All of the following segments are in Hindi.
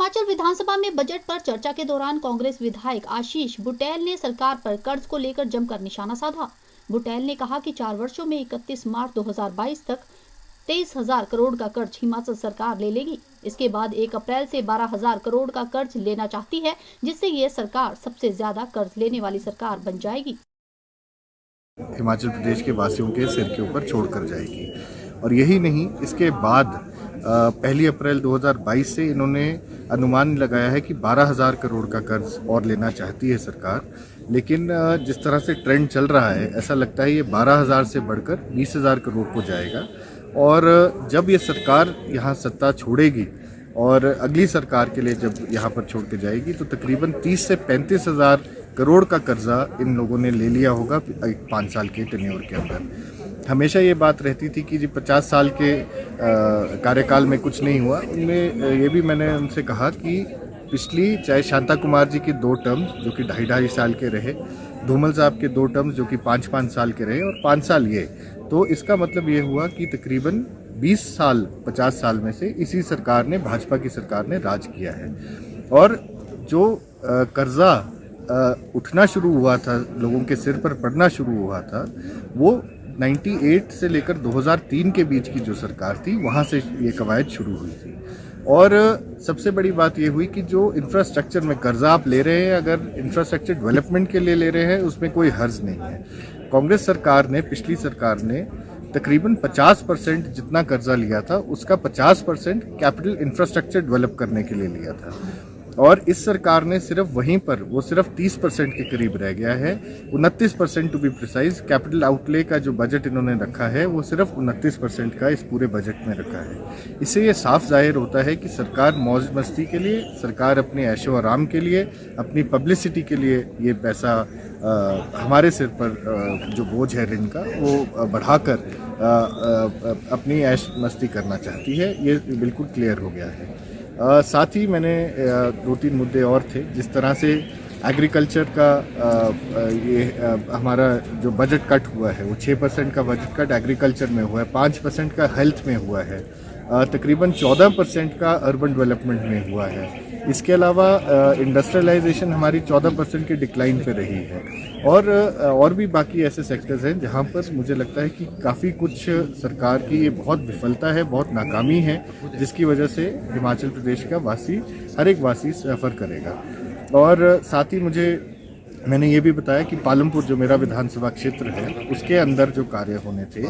हिमाचल विधानसभा में बजट पर चर्चा के दौरान कांग्रेस विधायक आशीष बुटेल ने सरकार पर कर्ज को लेकर जमकर निशाना साधा। बुटेल ने कहा कि 4 वर्षों में 31 मार्च 2022 तक 23,000 करोड़ का कर्ज हिमाचल सरकार ले लेगी। इसके बाद 1 अप्रैल से 12,000 करोड़ का कर्ज लेना चाहती है, जिससे ये सरकार सबसे ज्यादा कर्ज लेने वाली सरकार बन जाएगी। हिमाचल प्रदेश के वासियों के सिर के ऊपर छोड़कर जाएगी। और यही नहीं, इसके बाद 1 अप्रैल 2022 से इन्होंने अनुमान लगाया है कि 12,000 करोड़ का कर्ज और लेना चाहती है सरकार। लेकिन जिस तरह से ट्रेंड चल रहा है, ऐसा लगता है ये 12,000 से बढ़कर 20,000 करोड़ को जाएगा। और जब ये सरकार यहाँ सत्ता छोड़ेगी और अगली सरकार के लिए जब यहाँ पर छोड़ के जाएगी, तो तकरीबन 30 से 35,000 करोड़ का कर्जा इन लोगों ने ले लिया होगा 5 साल के टेन्योर के अंदर। हमेशा ये बात रहती थी कि जी 50 साल के कार्यकाल में कुछ नहीं हुआ। उनमें ये भी मैंने उनसे कहा कि पिछली, चाहे शांता कुमार जी की 2 टर्म्स जो कि 2.5 साल के रहे, धूमल साहब के 2 टर्म्स जो कि 5-5 साल के रहे, और 5 साल ये, तो इसका मतलब ये हुआ कि तकरीबन 20 साल 50 साल में से इसी सरकार ने, भाजपा की सरकार ने राज किया है। और जो कर्जा उठना शुरू हुआ था, लोगों के सिर पर पड़ना शुरू हुआ था, वो 98 से लेकर 2003 के बीच की जो सरकार थी, वहाँ से ये कवायद शुरू हुई थी। और सबसे बड़ी बात ये हुई कि जो इंफ्रास्ट्रक्चर में कर्जा आप ले रहे हैं, अगर इंफ्रास्ट्रक्चर डेवलपमेंट के लिए ले रहे हैं, उसमें कोई हर्ज नहीं है। कांग्रेस सरकार ने, पिछली सरकार ने तकरीबन 50% जितना कर्जा लिया था, उसका 50% कैपिटल इंफ्रास्ट्रक्चर डेवलप करने के लिए लिया था। और इस सरकार ने सिर्फ वहीं पर, वो सिर्फ 30% के करीब रह गया है। 29% to be precise capital outlay का जो बजट इन्होंने रखा है, वो सिर्फ 29% का इस पूरे बजट में रखा है। इससे ये साफ जाहिर होता है कि सरकार मौज मस्ती के लिए, सरकार अपने ऐशो आराम के लिए, अपनी पब्लिसिटी के लिए ये पैसा हमारे सिर पर जो बोझ है ऋण का, वो बढ़ाकर अपनी ऐश मस्ती करना चाहती है। ये बिल्कुल क्लियर हो गया है। साथ ही मैंने 2-3 मुद्दे और थे, जिस तरह से एग्रीकल्चर का हमारा जो बजट कट हुआ है, वो 6% का बजट कट एग्रीकल्चर में हुआ है, 5% का हेल्थ में हुआ है, तकरीबन 14% का अर्बन डेवलपमेंट में हुआ है। इसके अलावा इंडस्ट्रियलाइजेशन हमारी 14% की डिक्लाइन पे रही है। और भी बाकी ऐसे सेक्टर्स हैं जहां पर मुझे लगता है कि काफ़ी कुछ सरकार की ये बहुत विफलता है, बहुत नाकामी है, जिसकी वजह से हिमाचल प्रदेश का वासी, हर एक वासी सफ़र करेगा। और साथ ही मैंने ये भी बताया कि पालमपुर, जो मेरा विधानसभा क्षेत्र है, उसके अंदर जो कार्य होने थे,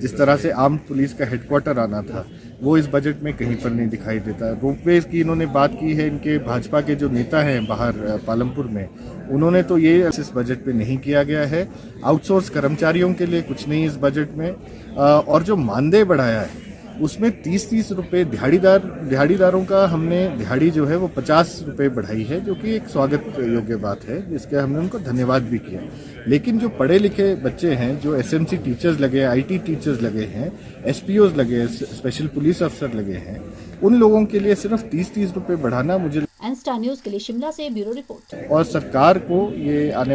जिस तरह से आर्म्ड पुलिस का हेडक्वार्टर आना था, वो इस बजट में कहीं पर नहीं दिखाई देता। रोपवे की इन्होंने बात की है, इनके भाजपा के जो नेता हैं बाहर पालमपुर में, उन्होंने तो ये इस बजट पे नहीं किया गया है। आउटसोर्स कर्मचारियों के लिए कुछ नहीं इस बजट में। और जो मानदेय बढ़ाया है, उसमें 30-30 रुपये दिहाड़ीदारों का हमने, दिहाड़ी जो है वो 50 रुपये बढ़ाई है, जो कि एक स्वागत योग्य बात है, जिसके हमने उनको धन्यवाद भी किया। लेकिन जो पढ़े लिखे बच्चे हैं, जो एसएमसी टीचर्स लगे, आईटी टीचर्स लगे हैं, एसपीओज लगे, स्पेशल पुलिस अफसर लगे हैं, उन लोगों के लिए सिर्फ 30-30 रुपये बढ़ाना मुझे एन स्टार न्यूज के लिए शिमला से ब्यूरो रिपोर्ट। और सरकार को ये आने